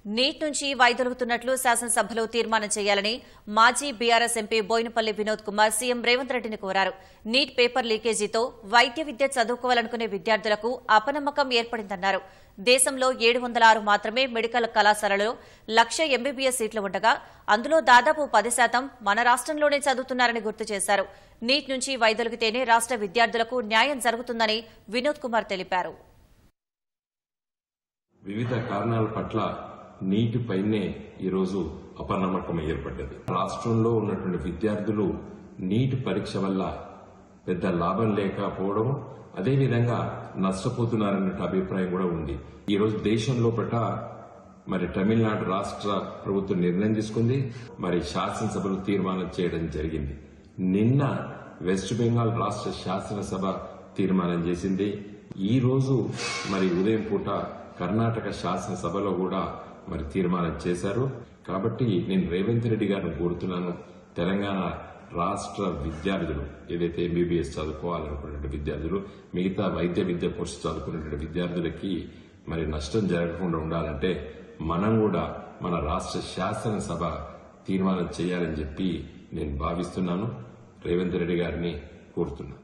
Neat నుంచి వైదొలుగుతున్నట్లు శాసనసభలో తీర్మానం చేయాలని మాజీ BRS MP Boinapally Vinod Kumar CM Revanth రెడ్డిని కోరారు. నీట్ పేపర్ లీకేజీతో వైద్య విద్య చదువుకోవాలనుకునే విద్యార్థులకు అపనమ్మకం ఏర్పడిందన్నారు. దేశంలో 706 మాత్రమే మెడికల్ కళాశాలలో 1,00,000 ఎంబీబీఎస్ సీట్లు ఉండగా అందులో దాదాపు 10% మన రాష్ట్రంలోనే చదువుతున్నారని గుర్తు చేశారు. నీట్ నుంచి వైదొలిగితేనే రాష్ట్ర విద్యార్థులకు న్యాయం జరుగుతుందని వినోద్ కుమార్ తెలిపారు. వివిధ కారణాల పట్ల నీటిపైనే ఈరోజు అపనమ్మకం ఏర్పడ్డది. రాష్ట్రంలో ఉన్నటువంటి విద్యార్థులు నీట్ పరీక్ష వల్ల పెద్ద లాభం లేకపోవడం, అదేవిధంగా నష్టపోతున్నారనే అభిప్రాయం కూడా ఉంది. ఈరోజు దేశంలో మరి తమిళనాడు రాష్ట్ర ప్రభుత్వం నిర్ణయం తీసుకుంది, మరి శాసనసభలో తీర్మానం చేయడం జరిగింది. నిన్న వెస్ట్ బెంగాల్ రాష్ట్ర శాసనసభ తీర్మానం చేసింది. ఈ రోజు మరి ఉదయం పూట కర్ణాటక శాసనసభలో కూడా మరి తీర్మానం చేశారు. కాబట్టి నేను రేవంత్ రెడ్డి గారిని కోరుతున్నాను, తెలంగాణ రాష్ట్ర విద్యార్థులు ఏదైతే ఎంబీబీఎస్ చదువుకోవాలనుకున్న విద్యార్థులు, మిగతా వైద్య విద్య కోర్సు చదువుకునే విద్యార్థులకి మరి నష్టం జరగకుండా ఉండాలంటే మనం కూడా మన రాష్ట్ర శాసనసభ తీర్మానం చేయాలని చెప్పి నేను భావిస్తున్నాను. రేవంత్ రెడ్డి గారిని కోరుతున్నాను.